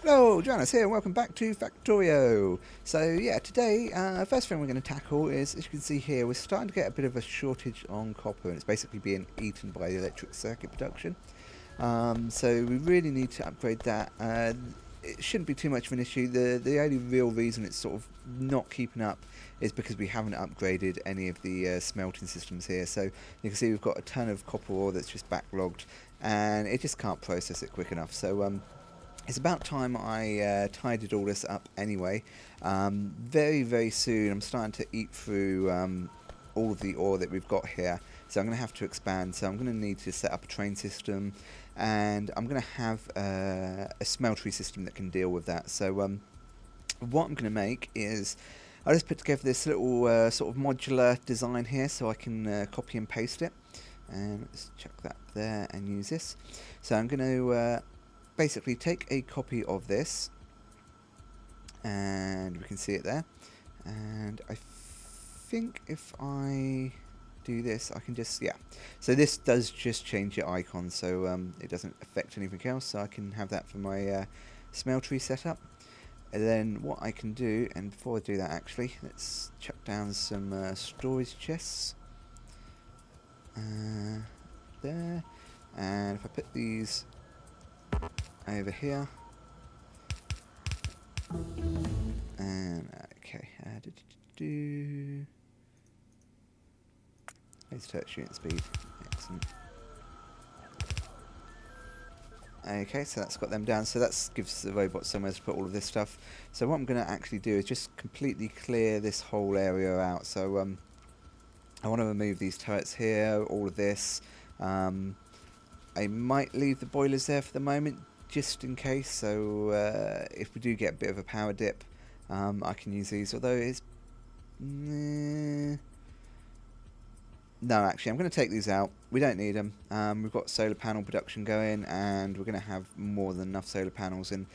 Hello, Duranis here, and welcome back to Factorio. So yeah, today, first thing we're going to tackle is, as you can see here, we're starting to get a bit of a shortage on copper, and it's basically being eaten by the electric circuit production. So we really need to upgrade that. It shouldn't be too much of an issue. The only real reason it's sort of not keeping up is because we haven't upgraded any of the smelting systems here. So you can see we've got a ton of copper ore that's just backlogged, and it just can't process it quick enough. So it's about time I tidied all this up anyway. Very soon I'm starting to eat through all of the ore that we've got here. So I'm going to have to expand. So I'm going to need to set up a train system, and I'm going to have a smeltery system that can deal with that. So what I'm going to make is I just put together this little sort of modular design here so I can copy and paste it. And let's chuck that there and use this. So I'm going to basically take a copy of this, and we can see it there, and I think if I do this I can just, yeah, so this does just change your icon, so it doesn't affect anything else, so I can have that for my smeltery setup. And then what I can do, and before I do that actually, let's chuck down some storage chests there, and if I put these over here, and okay, let's touch shooting speed, excellent. Okay, so that's got them down, so that gives the robot somewhere to put all of this stuff. So what I'm going to actually do is just completely clear this whole area out. So I want to remove these turrets here, all of this. I might leave the boilers there for the moment, just in case, so if we do get a bit of a power dip, I can use these, although it's no, actually I'm going to take these out. We don't need them. We've got solar panel production going, and we're going to have more than enough solar panels, and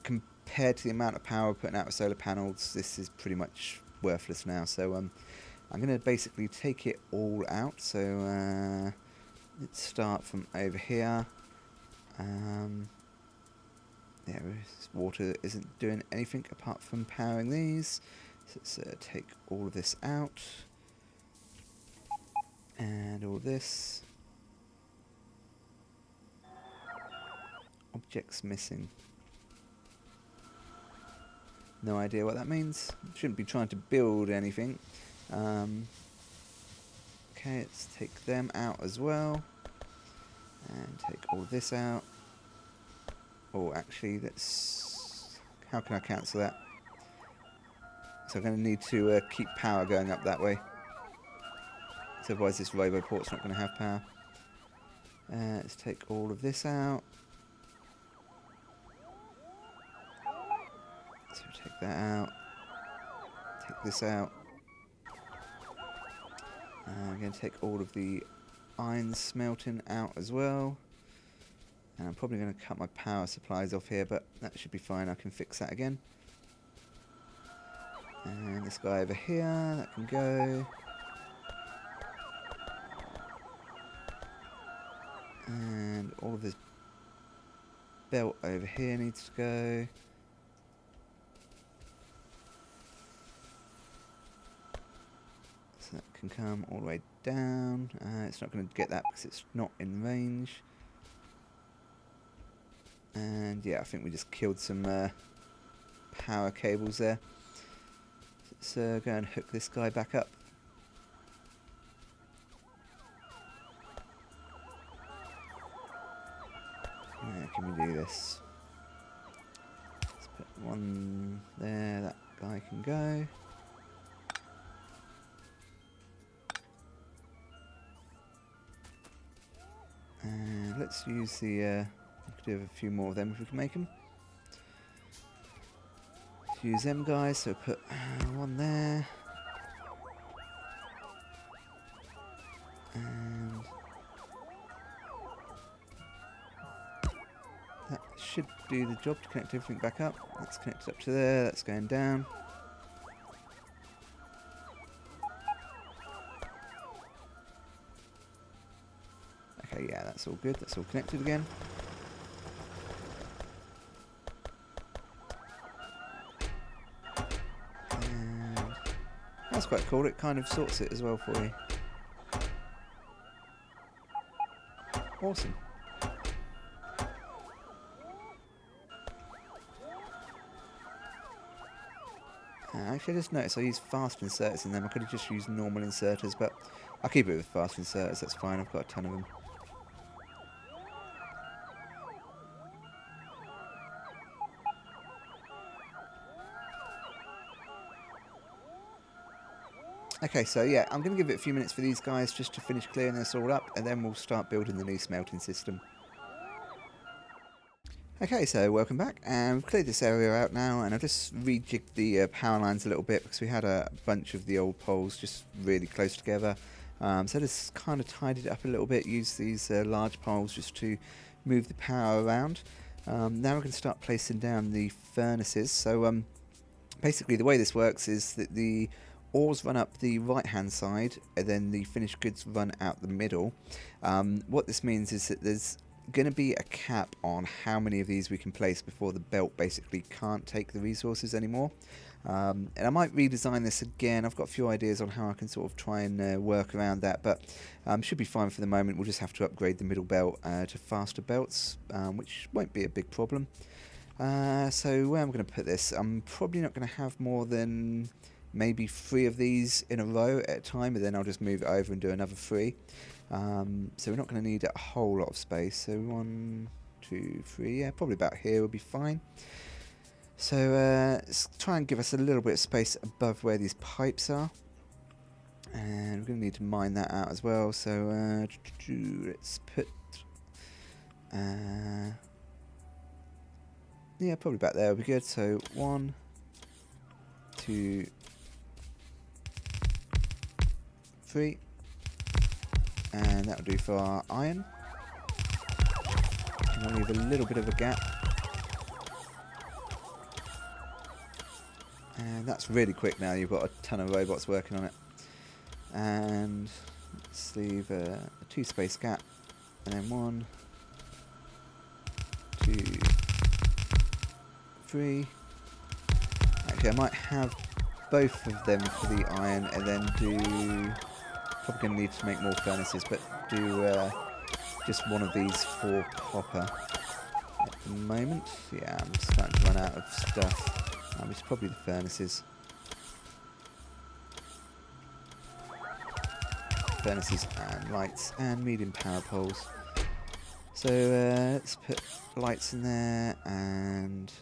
compared to the amount of power we're putting out with solar panels, this is pretty much worthless now. So I'm going to basically take it all out. So let's start from over here. Yeah, this water isn't doing anything apart from powering these. So let's take all of this out, and all this. Objects missing. No idea what that means. Shouldn't be trying to build anything. Okay, let's take them out as well, and take all of this out. Oh, actually, let's... how can I cancel that? So I'm going to need to keep power going up that way. So otherwise this roboport's not going to have power. Let's take all of this out. So take that out. Take this out. I'm going to take all of the iron smelting out as well. And I'm probably going to cut my power supplies off here, but that should be fine. I can fix that again. And this guy over here, that can go. And all of this belt over here needs to go. So that can come all the way down. It's not going to get that because it's not in range. And yeah, I think we just killed some power cables there. So go and hook this guy back up. How can we do this? Let's put one there, that guy can go. And let's use the we could do a few more of them if we can make them. Let's use them guys, so put one there. And that should do the job to connect everything back up. That's connected up to there, that's going down. Okay, yeah, that's all good, that's all connected again. That's quite cool. It kind of sorts it as well for you. Awesome. Actually, I just noticed I use fast inserters in them. I could have just used normal inserters, but I'll keep it with fast inserters. That's fine. I've got a ton of them. Okay, so yeah, I'm going to give it a few minutes for these guys just to finish clearing this all up, and then we'll start building the new smelting system. Okay, so welcome back, and we've cleared this area out now, and I've just rejigged the power lines a little bit because we had a bunch of the old poles just really close together. So just kind of tidied it up a little bit, used these large poles just to move the power around. Now we're going to start placing down the furnaces. So basically the way this works is that the ores run up the right hand side and then the finished goods run out the middle. What this means is that there's going to be a cap on how many of these we can place before the belt basically can't take the resources anymore. And I might redesign this again. I've got a few ideas on how I can sort of try and work around that, but should be fine for the moment. We'll just have to upgrade the middle belt to faster belts, which won't be a big problem. So where I'm going to put this, I'm probably not going to have more than maybe 3 of these in a row at a time, and then I'll just move it over and do another 3. So we're not going to need a whole lot of space. So 1, 2, 3, yeah, probably about here will be fine. So let's try and give us a little bit of space above where these pipes are. And we're going to need to mine that out as well. So let's put... yeah, probably about there will be good. So 1, 2, 3. And that'll do for our iron. And I'll leave a little bit of a gap. And that's really quick now, you've got a ton of robots working on it. And let's leave a 2 space gap. And then 1, 2, 3. Actually, I might have both of them for the iron and then do... Probably going to need to make more furnaces, but do just one of these for copper at the moment. Yeah, I'm starting to run out of stuff. It's probably the furnaces. Furnaces and lights and medium power poles. So let's put lights in there and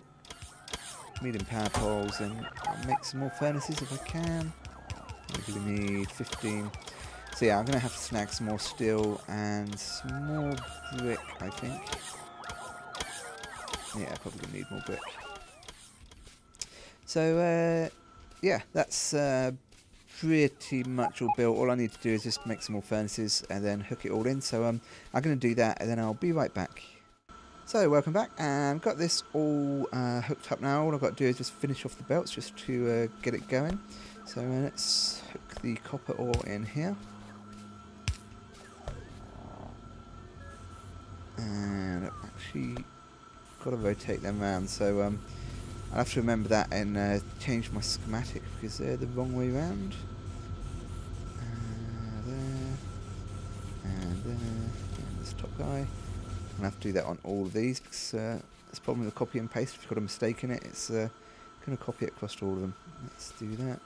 medium power poles, and I'll make some more furnaces if I can. Maybe we need 15. So yeah, I'm going to have to snag some more steel and some more brick, I think. Yeah, probably going to need more brick. So yeah, that's pretty much all built. All I need to do is just make some more furnaces and then hook it all in. So I'm going to do that and then I'll be right back. So welcome back, and I've got this all hooked up now. All I've got to do is just finish off the belts just to get it going. So let's hook the copper ore in here. And I've actually got to rotate them around, so I'll have to remember that and change my schematic because they're the wrong way around. There, and there, and this top guy. I'm going to have to do that on all of these because that's the problem with the copy and paste. If you've got a mistake in it, it's going to copy it across to all of them. Let's do that.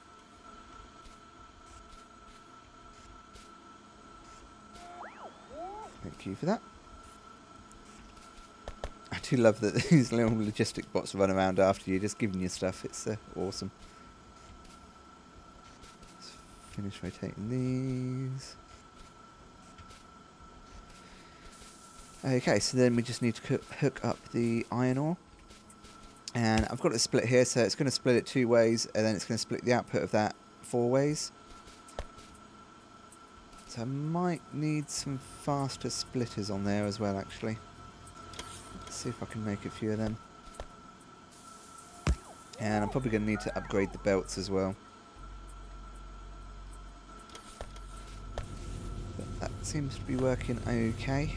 Thank you for that. I do love that these little logistic bots run around after you, just giving you stuff. It's awesome. Let's finish rotating these. Okay, so then we just need to hook up the iron ore. And I've got it split here, so it's going to split it 2 ways, and then it's going to split the output of that 4 ways. So I might need some faster splitters on there as well, actually. Let's see if I can make a few of them. And I'm probably going to need to upgrade the belts as well. But that seems to be working okay.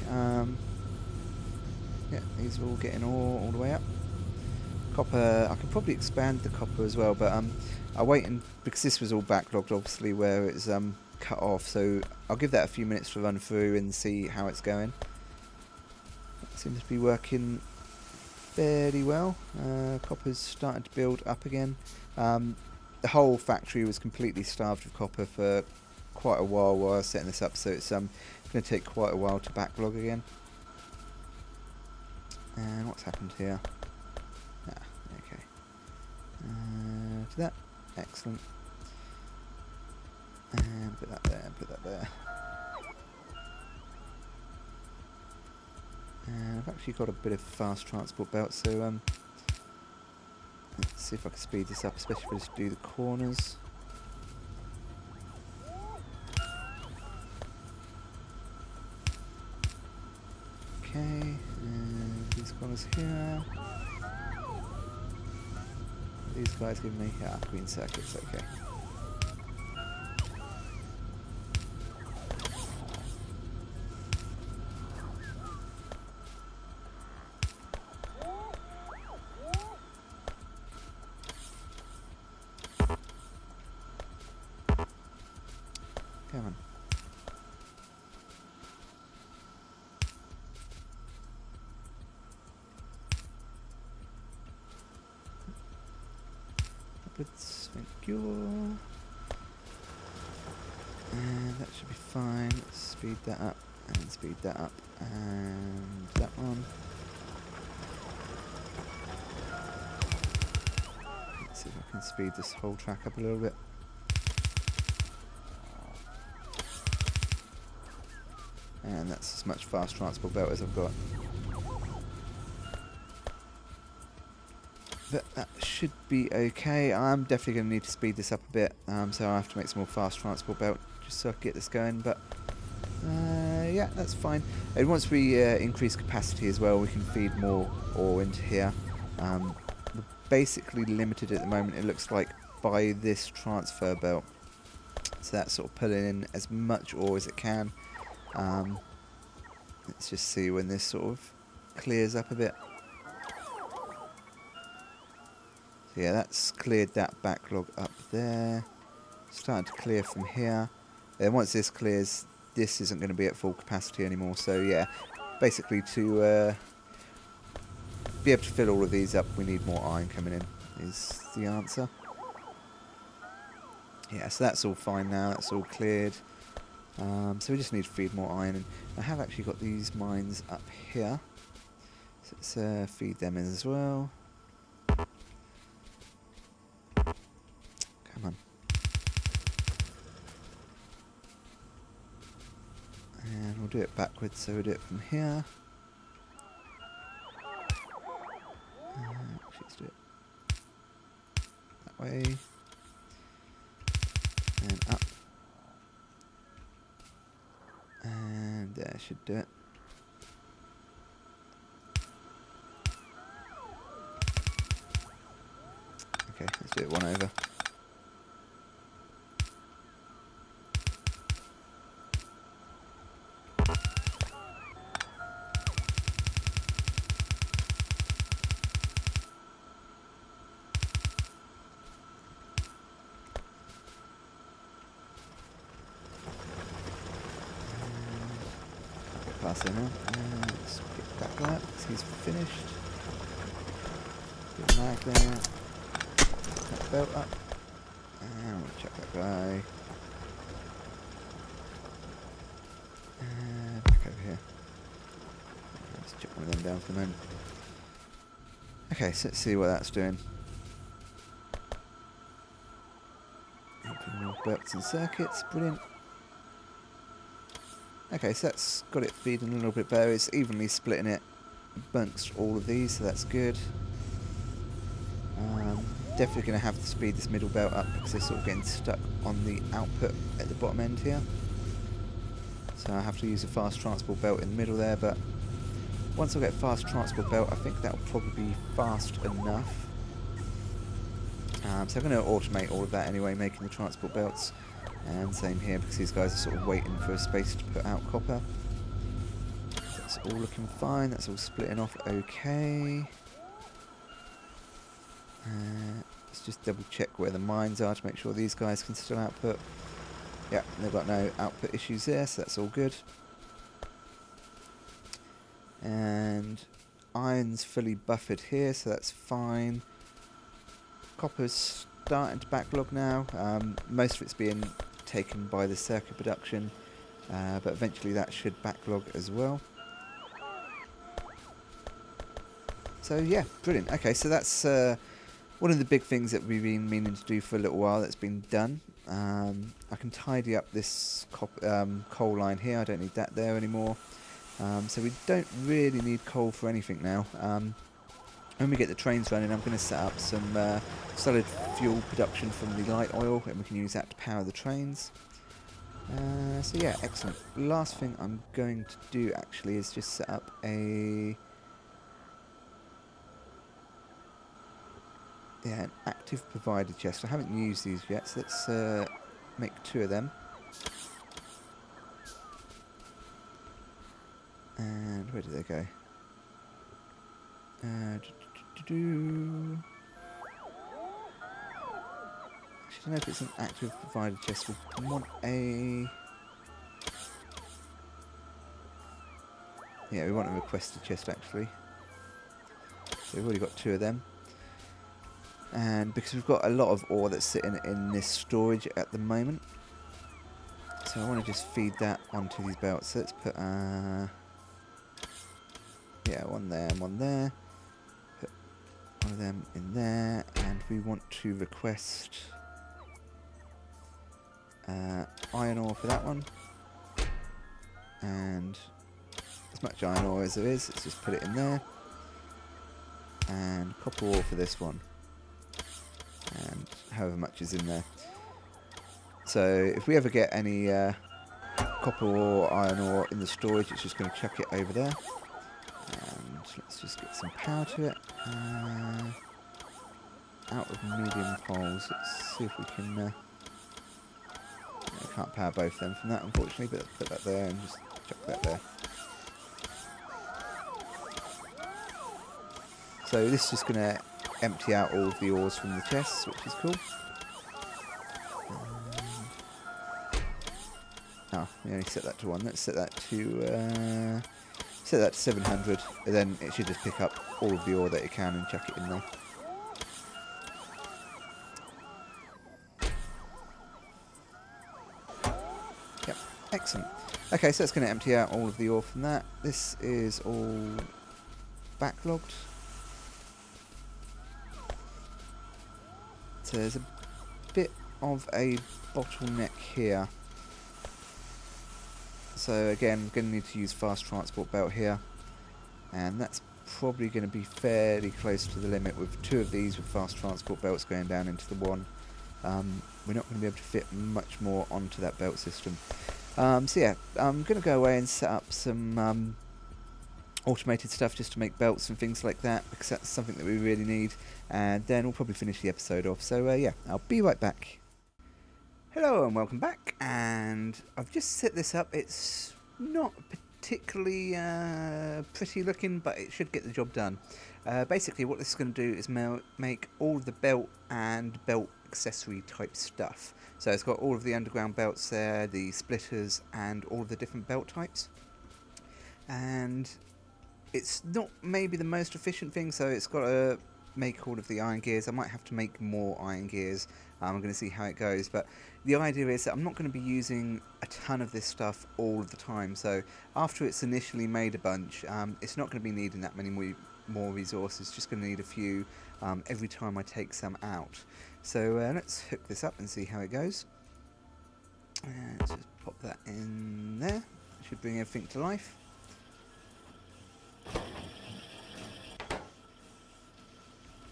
Yeah, these are all getting all the way up. Copper, I can probably expand the copper as well, but I'll wait because this was all backlogged obviously where it's cut off, so I'll give that a few minutes to run through and see how it's going. It seems to be working fairly well. Copper's starting to build up again. The whole factory was completely starved of copper for quite a while I was setting this up, so it's going to take quite a while to backlog again. And what's happened here? Okay. To that. Excellent. And put that there, and put that there. And I've actually got a bit of fast transport belt, so let's see if I can speed this up, especially if I just do the corners. Okay, and these corners here. These guys give me green circuits, okay. Come on. Upwards, thank you. And that should be fine. Let's speed that up and speed that up, and that one. Let's see if I can speed this whole track up a little bit. And that's as much fast transport belt as I've got. But that should be okay. I'm definitely going to need to speed this up a bit, so I'll have to make some more fast transport belt just so I can get this going. But yeah, that's fine. And once we increase capacity as well, we can feed more ore into here. We're basically limited at the moment, it looks like, by this transfer belt. So that's sort of pulling in as much ore as it can. Let's just see when this sort of clears up a bit. So yeah, that's cleared that backlog up there. Starting to clear from here. Then once this clears, this isn't going to be at full capacity anymore. So yeah, basically to be able to fill all of these up, we need more iron coming in, is the answer. Yeah, so that's all fine now, that's all cleared. So we just need to feed more iron, and I have actually got these mines up here, so let's feed them in as well. Come on. And we'll do it backwards, so we'll do it from here. Actually, let's do it that way. And up. And there should do it. Okay, let's do it one over. Pass in now. Let's get back that because he's finished. Get mag there. That belt up. And we'll check that guy. Back over here. Let's check one of them down for the moment. Okay, so let's see what that's doing. Open more belts and circuits. Brilliant. Okay, so that's got it feeding a little bit better. It's evenly splitting it amongst all of these, so that's good. Definitely going to have to speed this middle belt up because they're sort of getting stuck on the output at the bottom end here. So I have to use a fast transport belt in the middle there, but once I get fast transport belt, I think that will probably be fast enough. So I'm going to automate all of that anyway, making the transport belts. And same here, because these guys are sort of waiting for a space to put out copper. That's all looking fine, that's all splitting off okay. Let's just double check where the mines are to make sure these guys can still output. Yeah, they've got no output issues there, so that's all good. And iron's fully buffered here, so that's fine. Copper's starting to backlog now. Most of it's being taken by the circuit production, but eventually that should backlog as well. So yeah, brilliant. Okay, so that's one of the big things that we've been meaning to do for a little while that's been done. I can tidy up this coal line here. I don't need that there anymore. So we don't really need coal for anything now. When we get the trains running, I'm going to set up some solid fuel production from the light oil, and we can use that to power the trains. So yeah, excellent. Last thing I'm going to do actually is just set up an active provider chest. I haven't used these yet, so let's make 2 of them. And where do they go? Actually, I don't know if it's an active provider chest. We want a... Yeah, we want a requested chest actually. So we've already got 2 of them. And because we've got a lot of ore that's sitting in this storage at the moment, so I want to just feed that onto these belts. So let's put one there and one there. Put one of them in there, and we want to request iron ore for that one, and as much iron ore as there is, let's just put it in there, and copper ore for this one, and however much is in there. So if we ever get any copper ore, iron ore in the storage, it's just going to chuck it over there. And let's just get some power to it. Out of medium poles, let's see if we can... I can't power both of them from that, unfortunately, but let's put that there and just chuck that there. So this is just going to empty out all of the ores from the chests, which is cool. Oh, we only set that to 1. Let's set that to 700, and then it should just pick up all of the ore that it can and chuck it in there. Yep, excellent. Okay, so that's going to empty out all of the ore from that. This is all backlogged. So there's a bit of a bottleneck here. So again, I'm going to need to use fast transport belt here, and that's probably going to be fairly close to the limit with 2 of these with fast transport belts going down into the 1. We're not going to be able to fit much more onto that belt system. So yeah, I'm going to go away and set up some automated stuff just to make belts and things like that, because that's something that we really need, and then we'll probably finish the episode off. So yeah, I'll be right back. Hello and welcome back, and I've just set this up. It's not particularly pretty looking, but it should get the job done. Basically what this is going to do is make all of the belt and belt accessory type stuff. So it's got all of the underground belts there, the splitters, and all of the different belt types. And it's not maybe the most efficient thing, so it's got to make all of the iron gears. I might have to make more iron gears. I'm going to see how it goes, but the idea is that I'm not going to be using a ton of this stuff all of the time, so after it's initially made a bunch, it's not going to be needing that many more resources, just going to need a few every time I take some out. So let's hook this up and see how it goes. Let's just pop that in there. Should bring everything to life.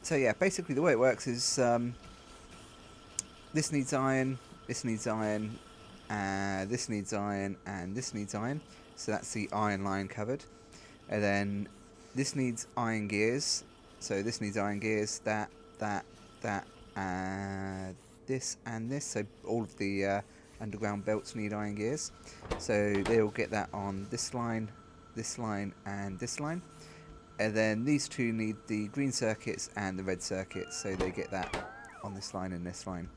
So yeah, basically the way it works is this needs iron, this needs iron, this needs iron, and this needs iron. So that's the iron line covered. And then this needs iron gears. So this needs iron gears, that, this and this. So all of the underground belts need iron gears. So they'll get that on this line, and this line. And then these two need the green circuits and the red circuits, so they get that on this line and this line.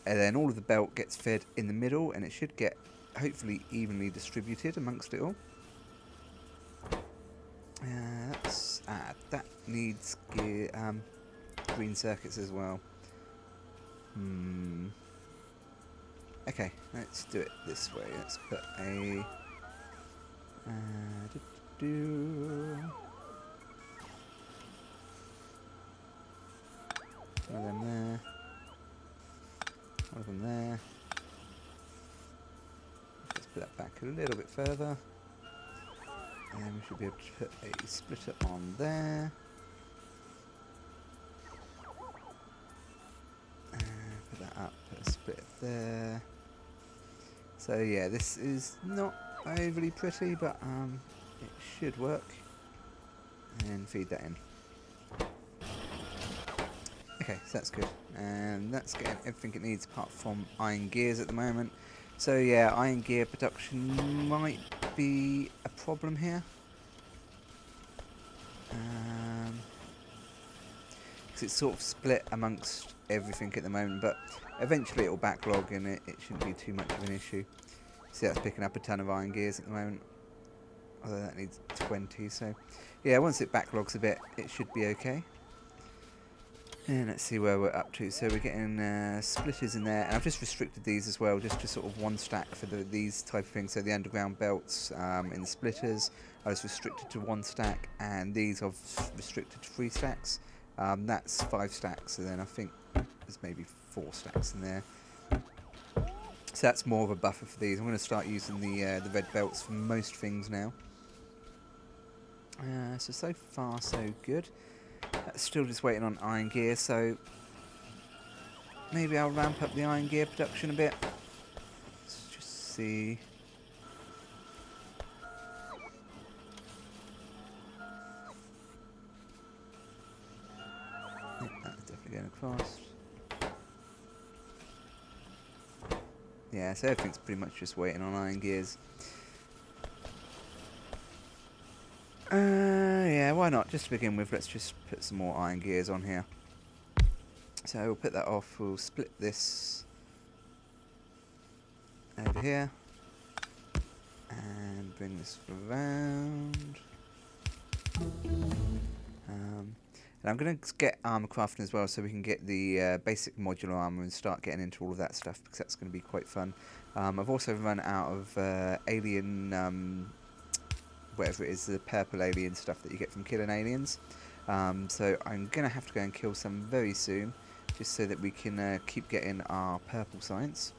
And then all of the belt gets fed in the middle, and it should get hopefully evenly distributed amongst it all. That needs gear, green circuits as well. Okay, let's do it this way. Let's put a one of them there, one of them there. Let's put that back a little bit further, and we should be able to put a splitter on there. Put that up, put a splitter there. So yeah, this is not overly pretty, but it should work. And feed that in. Okay, so that's good. And that's getting everything it needs apart from iron gears at the moment. So yeah, iron gear production might be a problem here. Because it's sort of split amongst everything at the moment, but eventually it will backlog and it shouldn't be too much of an issue. See, that's picking up a ton of iron gears at the moment. Although that needs 20, so yeah, once it backlogs a bit, it should be okay. And let's see where we're up to. So we're getting splitters in there, and I've just restricted these as well, just to sort of one stack for these type of things. So the underground belts in the splitters, I was restricted to one stack, and these I've restricted to 3 stacks. That's 5 stacks, and then I think there's maybe 4 stacks in there. So that's more of a buffer for these. I'm going to start using the red belts for most things now. So far so good. Still just waiting on iron gear, so maybe I'll ramp up the iron gear production a bit. Let's just see. I think that's definitely going across. Yeah, so everything's pretty much just waiting on iron gears. Yeah, why not? Just to begin with, let's just put some more iron gears on here. So we'll put that off, we'll split this over here, and bring this around. And I'm going to get armor crafting as well, so we can get the basic modular armor and start getting into all of that stuff, because that's going to be quite fun. I've also run out of alien... whatever it is, the purple alien stuff that you get from killing aliens. So I'm going to have to go and kill some very soon, just so that we can keep getting our purple science.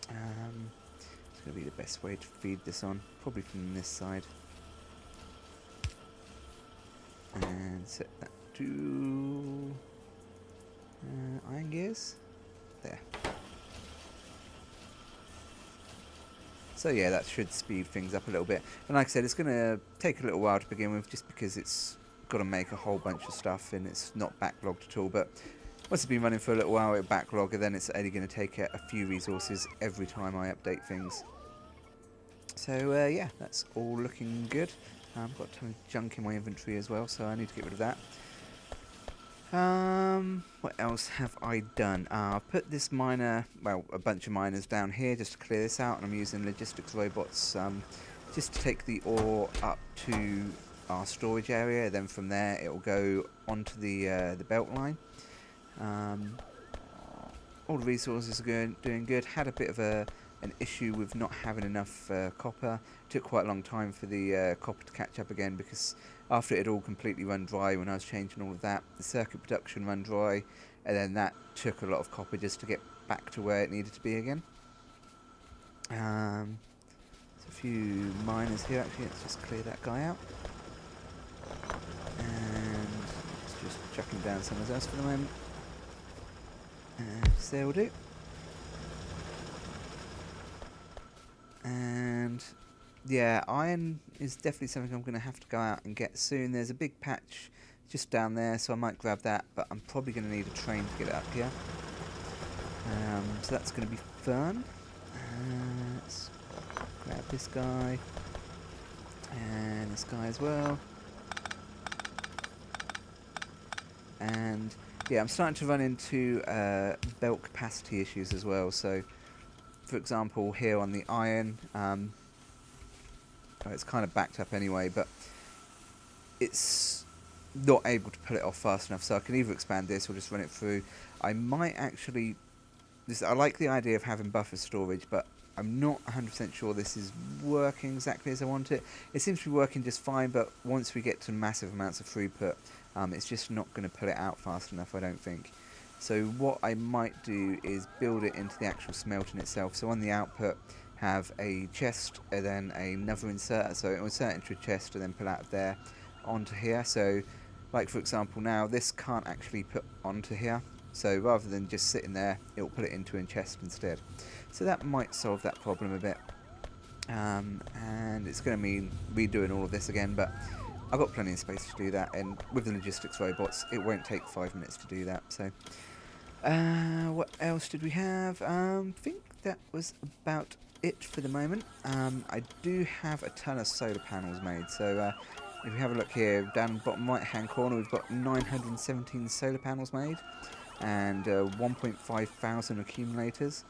It's going to be the best way to feed this on, probably from this side. And set that to iron gears. There. So yeah, that should speed things up a little bit. And like I said, it's going to take a little while to begin with, just because it's got to make a whole bunch of stuff and it's not backlogged at all. But once it's been running for a little while, it'll backlog, and then it's only going to take a few resources every time I update things. So yeah, that's all looking good. I've got a ton of junk in my inventory as well, so I need to get rid of that. What else have I done? I've put this miner, well, a bunch of miners down here just to clear this out, and I'm using logistics robots just to take the ore up to our storage area. Then from there it will go onto the belt line. All the resources are doing good. Had a bit of an issue with not having enough copper. Took quite a long time for the copper to catch up again, because after it had all completely run dry when I was changing all of that, the circuit production ran dry, and then that took a lot of copper just to get back to where it needed to be again. There's a few miners here actually. Let's just clear that guy out, and let's just chuck him down somewhere else for the moment. So there will do. And yeah, iron is definitely something I'm going to have to go out and get soon. There's a big patch just down there, so I might grab that, but I'm probably going to need a train to get it up here. So that's going to be fun. Let's grab this guy and this guy as well. And yeah, I'm starting to run into belt capacity issues as well. So, for example, here on the iron, it's kind of backed up anyway, but it's not able to pull it off fast enough. So I can either expand this or just run it through. I might actually... I like the idea of having buffer storage, but I'm not 100% sure this is working exactly as I want it. It seems to be working just fine, but once we get to massive amounts of throughput, it's just not going to pull it out fast enough, I don't think. So what I might do is build it into the actual smelting itself. So on the output, have a chest and then another inserter. So it will insert into a chest and then pull out of there onto here. So, like for example, now this can't actually put onto here. So rather than just sitting there, it will put it into a chest instead. So that might solve that problem a bit. And it's going to mean redoing all of this again, but I've got plenty of space to do that, and with the logistics robots, it won't take 5 minutes to do that. So, what else did we have? I think that was about it for the moment. I do have a ton of solar panels made, so if we have a look here, down in the bottom right hand corner, we've got 917 solar panels made, and 1.5 thousand accumulators.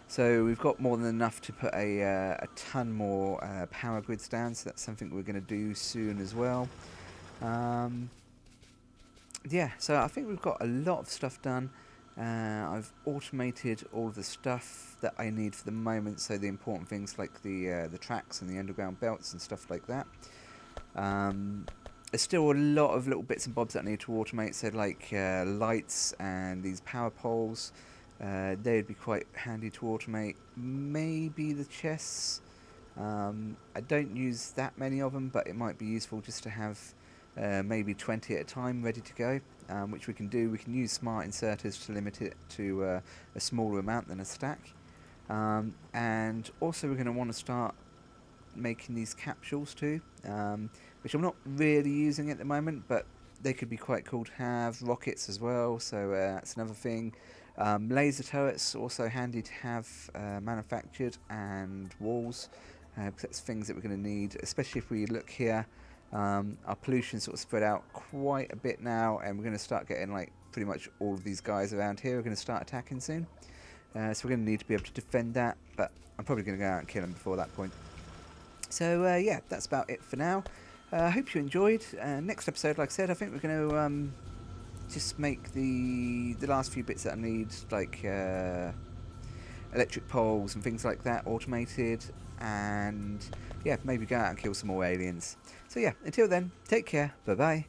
So we've got more than enough to put a ton more power grids down, so that's something we're going to do soon as well. Yeah, so I think we've got a lot of stuff done. I've automated all of the stuff that I need for the moment, so the important things like the tracks and the underground belts and stuff like that. There's still a lot of little bits and bobs that I need to automate, so like lights and these power poles. They'd be quite handy to automate. Maybe the chests. I don't use that many of them, but it might be useful just to have maybe 20 at a time ready to go, which we can do. We can use smart inserters to limit it to a smaller amount than a stack. And also we're going to want to start making these capsules too, which I'm not really using at the moment, but they could be quite cool to have. Rockets as well, so that's another thing. Laser turrets, also handy to have manufactured, and walls, because that's things that we're going to need, especially if we look here. Our pollution sort of spread out quite a bit now, and we're going to start getting like pretty much all of these guys around here are going to start attacking soon. So we're going to need to be able to defend that, but I'm probably going to go out and kill them before that point. So yeah, that's about it for now. I hope you enjoyed. Next episode, like I said, I think we're going to just make the last few bits that I need, like electric poles and things like that, automated, and yeah, maybe go out and kill some more aliens. So yeah, until then, take care, bye bye.